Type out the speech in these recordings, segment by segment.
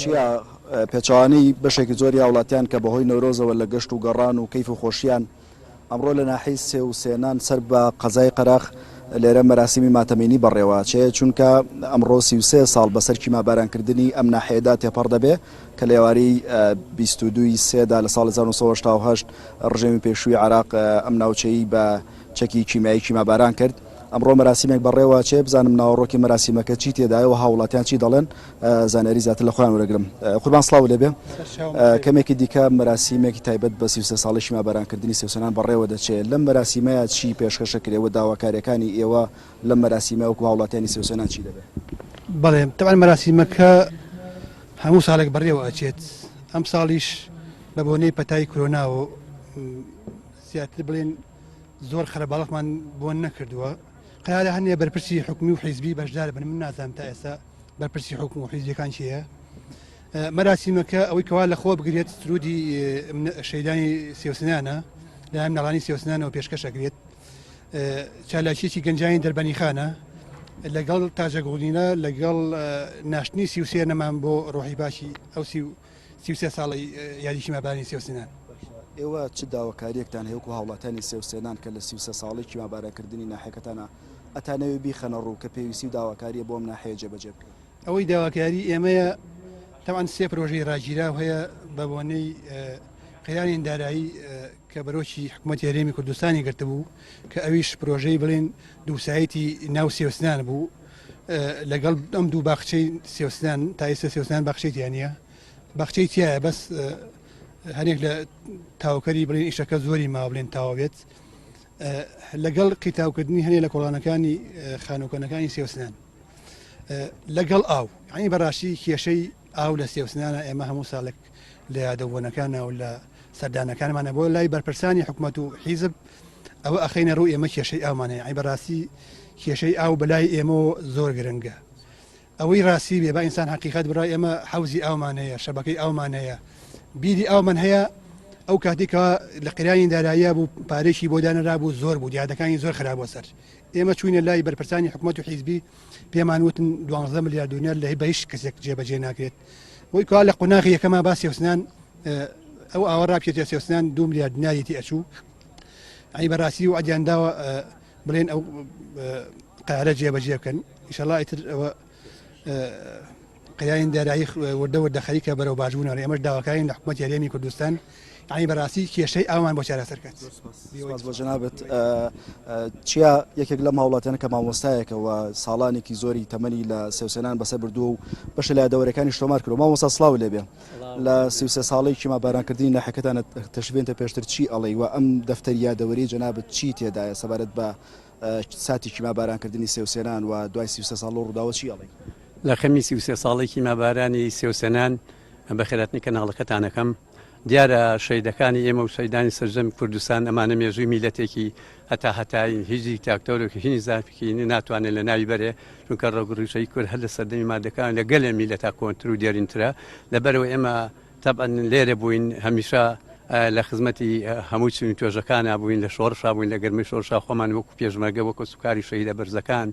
چیە پێچوانی بەشێکی زۆری هاوڵاتیان کە بەهۆی نەورۆزەوە لە گەشت و گەڕان و کەیف و خۆشییان ئەمڕۆ لە ناحەی سێ و سێنان سەر بە قەزای قەراخ لێرە مەراسیمی ماتەمینی بەڕێوە چێ چونکە ئەمڕۆ 33 ساڵ بەسەر کیمابارانکردنی ئەم ناحەیەدا تێپەڕ دەبێ کە لە ئێواری 22 سێدا لە ساڵ 1970 ڕژێمی پێشووی عێراق ئەم ناوچەیی بە چەکی کیمیایی کیماباران کرد. ئەمڕۆ مەراسیمێک بەڕێوە چێ بزانم ناوەڕۆکی مەراسیمەکە چی تێدایەوە هاوڵاتیان چی دەڵێن زانیاری زیاتر لە خۆیان وەرەگرم. قوربان سڵاو لێبێ کەمێکی دیکە مەراسیمێکی تایبەت بە 33 ساڵی کیمابارانکردنی سێوسێنان بەڕێوە دەچێت لەم مەراسیمەیە چی پێشکەشە کرێوە داواکاریەکانی ئێوە لەم مەراسیمە وەکو هاوڵاتیانی سێوسێنان چی دەبێت؟ بەڵێ طبعا مەراسیمەکە هەموو ساڵێک بەڕێوە ئەچێت ئەم ساڵیش بە بۆنەی پەتای کۆرونا و زیاتر بڵێن زۆر خەرەباڵقمان بۆن نەکردووە قەیادە هەنێ بەرپرسی حکومی و حیزبی بەشدار بن من نازانم تا ئێستا بەرپرسی حکم و حیزبیەکان چییە مەراسیمەکە ئەوەی کەوا لە خۆ بگرێت سرودی شەیدانی سێوسنانە لە هەم ناڵانی سێوسنانەوە پێشکەشەکرێت چالاکیەکی گەنجانی دەربەنی خانە لەگەڵ تاجەگوڵینە لەگەڵ ناشتنی 33 نەمان بۆ ڕۆحی باشی ئەو 33 ساڵی یادیشی مابانی سێوسنان. ئێوە چ داواکاریەکتان هەیە وەکو هاوڵاتیانی سێوسێنان کە لە 33 ساڵی کیمابارانکردنی ناحەکەتانە ئەتانەوێ بیخەنە ڕوو کە پێویستی و داواکاریە بۆ ئەم ناحەیە جێبەجێ بکەن؟ ئەوەی داواکاری ئێمەیە تەوان سێ پرۆژەی ڕاگیراو هەیە بە بۆنەی قەیانین دارایی کە بەرۆکی حکوومەتی هەرێمی کوردستانی گرتبوو کە ئەویش پرۆژەی بڵێن دووسایەتی ناو سێوسنان بوو لەگەڵ ئەم دوو باخچەی سێوسنان تا ئێستا سێوسنان باخچەی تیانە باخچەی تایە بەس هەرێک لە تاوکەری بڵێن ئیشەکە زۆری ما بڵێن تاوابێت لەگەڵ قیتاوکردنی هەنێ لە کۆڵانەکانی خانووکەنەکانی سێوسنان لەگەڵ ئاو ینی بەڕاستی کێشەی ئاو لە سێوسنانە ئێمە هەموو ساڵێک لە یادەبوونەکانە و لە سەردانەکانمانە بۆ لای بەرپرسانی حکوومەت و حیزب ئەوە ئەخینە ڕوو ئێمە کێشەی ئاومانەیە ئەی بەڕاستی کێشەی ئاو بەلای ئێمە زۆر گرنگە ئەوەی ڕاستی بێ با ئینسان حقیقت بڕای ئێمە حوزی ئاومانەیە شەبەکەی ئاومانەیە بیری ئاومان هەیە ئەو کاتێکەوە لە قیرانی داراییە بوو پارێکی بۆ دانەرا بوو زۆر بوو دیادەکانی زۆر خراپە سەر ئێمە چوینە لای بەرپرسانی حکوومەت و حیزبی پێمان وتن 12 ملیارد دینار لە بە هیچ کەسێک جێبەجێ ناکرێت وی کوا لە قۆناغی یەکەما با سێوسنان ئەو ئاوە ڕابچێتە سێوسنان 2 ملیارد دیناریەتی ئەچوو ئەی بەڕاستی و ئەجیانداوە بڵێن ئەو قارە جێبەجێ بکەن ئینشەڵڵا ئیتر ئەوە قیرانی دارایی وردە خەریکە بەرەو باشبوونەوە ئێمەش داواکارین لە حکوومەتی هەرێمی کوردستان ینی بەڕاستی کێشەی ئاومان بۆ چارەسەر کات. بۆ جەنابەت چیا یەکێک لەم هاوڵاتیانە کە مامۆستایەکەوە ساڵانێکی زۆری تەمەنی لە سێوسێنان بەسەر بردووە و بەشە لە دەورەکانی شتۆمار کرد و مامۆستا سڵاو لێبێ لە 33 ساڵی کیمابارانکردنی ناحەکەتانە تەشبێنتە پێشتر چی ئەڵێ و ئەم دەفتەر یادەوەری جەنابەت چی تێدایە سەبارەت بە ساتی کیمابارانکردنی سێوسێنان و دوای 33 ساڵ ڕووداوە چی ئەڵێ؟ لە خەمی 33 ساڵی کیمابارانی سێوسێنان بەخێراتنی کەناڵەکەتانەکەم دیارە شەیدەکانی ئێمە و شەیدانی سەرجەم کوردستان ئەمانە مێژووی میلەتێکی هەتاهەتایی هیچی تاکتۆرێکی هینی زافکی ناتوانێت لە ناوی بەرێ چونکە ڕۆگڕیشەی کورد هەر لە سەردەمی مادەکان لە گەلێ میلەتا کۆنتر و دیێرینترە لەبەرەوە ئێمە تەبعەن لێرە بووین هەمیشە لە خزمەتی هەموو چنین توێژەکانە بووین لە شۆڕشا بووین لە گەرمی شۆڕشا خۆمان وەکو پێشمەرگە وەکو سوکاری شەهیدە بەرزەکان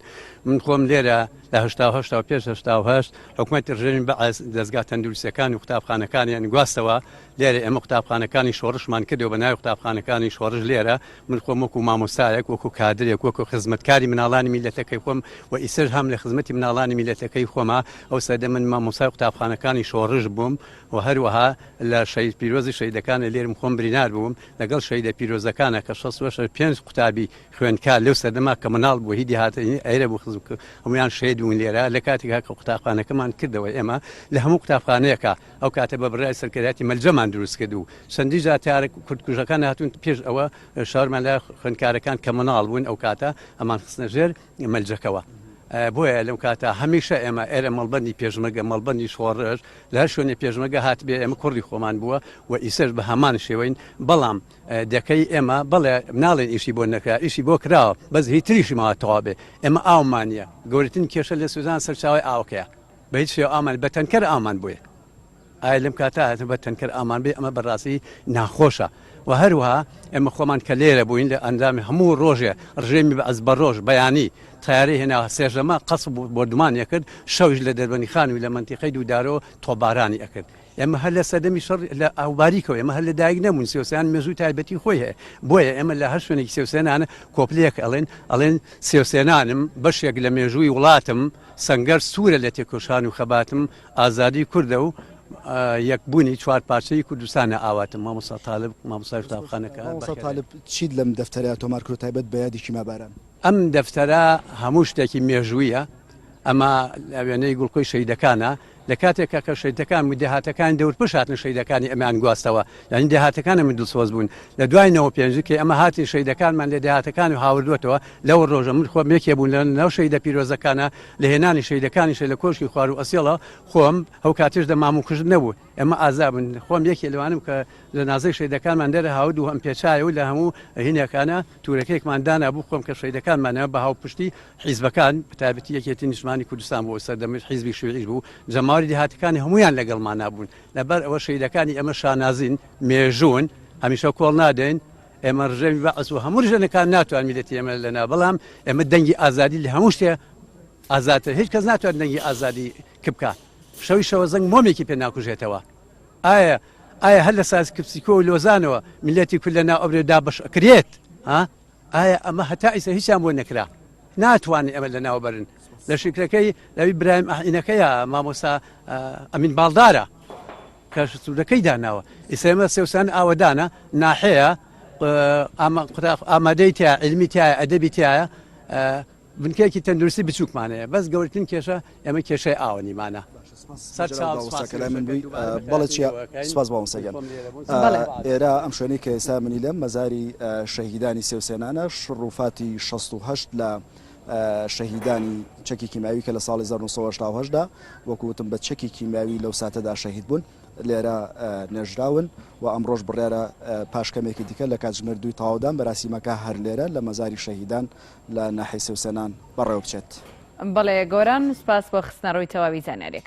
من خۆم لێرە لە 1970 پێش 1970 حکوومەتی ڕژێمی بەعەز دەستگا تەندروستیەکان و قوتابخانەکانیان گواستەوە لێرە ئێمە قوتابخانەکانی شۆڕشمان کردەوە بە ناوی قوتابخانەکانی شۆڕش لێرە من خۆم وەکو مامۆستایەک وەکو کادرێک وەکو خزمەتکاری مناڵانی میلەتەکەی خۆم و ئیسر هەم لە خزمەتی مناڵانی میلەتەکەی خۆمە ئەو سەردە من مامۆستای قوتابخانەکانی شۆڕش بووم و هەروەها لە شەهید پیرۆزی شەیدەکانە لێرم خۆم برینار بووم لەگەڵ شەیدە پیرۆزەکانە کە 65 قوتابی خوێندکار لەو سەردەما کە مناڵ بوو هیدی هاتنی ئەیرە بوو خزم هەمویان شەید بوون لێرە لە کاتێکا کە قوتابخانەکەمان کردەوە ئێمە لە هەموو قوتابخانەیەکە ئەو کاتە بە بڕای سەرکردایەتی مەلجەمان دروست کرد و چەندی جاتیارە کوردکوژەکان هاتوون پێش ئەوە شارمان لە خوێندکارەکان کە مناڵ بوون ئەو کاتە ئەمان خستنە ژێر مەلجەکەوە بۆیە لەم کاتە هەمیشە ئێمە ئێرە مەڵبەندی پێشمەرگە مەڵبەندی شۆڕژ لە هەر شوێنێ پێشمەرگە هات بێ ئێمە کوڕی خۆمان بووە و ئیسەر بە هەمان شێوەین بەڵام دەکەی ئێمە بەڵێ ناڵێن ئیشی بۆ نەکرا ئیشی بۆ کراوە بەس هیچ تریشی ماوەتەوا بێ ئێمە ئاومانە گەورەترین کێشە لە سوزان سەرچاوی ئاوکەیە بە هیچ شێوە ئامان بە تەنکەر ئامان بووە ئایا لەم کاتە بە تەنکەر ئامان بێ ئەمە بەڕاستی ناخۆشە و هەروها ئێمە خۆمان کە لێرە بووین لە ئەندامی هەموو ڕۆژێ ڕژێمی بە ئەس بە ڕۆژ بەیانی تیاری هێنا سێژەمە قەسب بۆ دومانیە کرد شەوش لە دەربەنی خان و لە منتیقەی دوودارەوە تۆبارانی ئەکرد ئێمە هەر لە سەردەمی شەڕ لە ئاوباریکەوە ئێمە هەر لە دایک نەبوون سێوسیان مێژووی تایبەتی خۆی هەیە بۆیە ئێمە لە هەر شوێنێکی سێوسێنانە کۆپلەیەک ئەڵێن سێوسێنانم بەشێک لە مێژووی وڵاتم سەنگەر سوورە لە تێکۆشان و خەباتم ئازادی کوردە و یەکبوونی چوار پارچەی کوردستانە ئاواتم مامۆستا تاالب مامۆسای قوتابخانەکە تاالب چیت لەم دەفتەرە تۆمار کرد تایبەت بە یادی مەباران ئەم دەفتەرە هەموو شتێکی مێژوویە ئەمە لە وێنەی گوڵکۆی شەیدەکانە لە کاتێکە کە شەیدەکان و دەهاتەکان دەورپش هاتن شەیدەکانی ئەمان گواستەوە یعنی دەهاتەکانە من دڵسۆز بوون لە دوای 95 کە ئەمە هاتی شەیدەکانمان لە دەهاتەکان و هاوردوێتەوە لەوە ڕۆژە من خۆم یەکێ بوون لە ناو شەیدە پیرۆزەکانە لە هێنانی شەیدەکانیش لە کۆشکی خوار و ئەسیڵە خۆم ئەو کاتێش دەمام و کوژت نەبوو ئێمە ئازابن خۆم یەکێ لەوانم کە لە نازەی شەیدەکانمان دەرە هاود و ئەم پێچایە و لە هەموو هینەکانە تورەکەیەکماندانا بوو خۆم کە شەیدەکانمانە بە هاوپشتی حیزبەکان بەتابەتی یەکێتی نیشتمانی کوردستان بۆ سەردەمی حیزبی شوێعیش بوو جەماوەری دەهاتەکانی هەمویان لەگەڵمان نابوون لەبەر ئەوە شەیدەکانی ئەمە شانازین مێژوون هەمیشە کۆڵ نادەین ئێمە ڕژەمی بەعس و هەموو ژەنەکان ناتوان میلەتی ئێمە لەنا بەڵام ئێمە دەنگی ئازادی لە هەموو شتێ ئازادتر هیچ کەس ناتوان دەنگی ئازادی کبکە شەوی شەوە زەنگ مۆمێکی پێ ناکوژێتەوە ئایا هەر لە ساز کپسیکۆ و لۆزانەوە میلەتی کورد لەناو ئەوێدا بەشکرێت ئایا ئەمە هەتا ئیسە هیچیان بۆ نەکرا ناتوانین ئەمە لەناو بەرن لە شکرەکەی لەوی برایم ئەحینەکەیە مامۆستا ئەمین باڵدارە کە سوودەکەی داناوە ئیسێمە سێوسان ئاوەدانە ناحەیە ئامادەی تایە علمی تایە ئەدەبی تایە بنکەیەکی تەندروستی بچووکمانەیە بەس گەورترین کێشە ئێمە کێشەی ئاوەنیمانە سپاس باوەسەگەن ئێرە ئەم شوێنەی کە ئێستا منی لەم مەزاری شەهیدانی سێوسێنانە شڕوفاتی 68 لە شەهیدانی چەکی کیماوی کە لە ساڵی 1970دا وەکوتم بە چەکی کیماوی لەو ساتەدا شەهید بوون لێرە نێژراون و ئەمڕۆژ بڕێرە پاشکەمێکی دیکە لە کاتژمێر 2 تاوادان بەراسیمەکە هەر لێرە لە مەزاری شەهیدان لە ناحیە سێوسێنان بەڕێوە بچێت. بەڵێ گۆران سپاس بۆ خستنەڕووی تەواوی زانیاریەکە.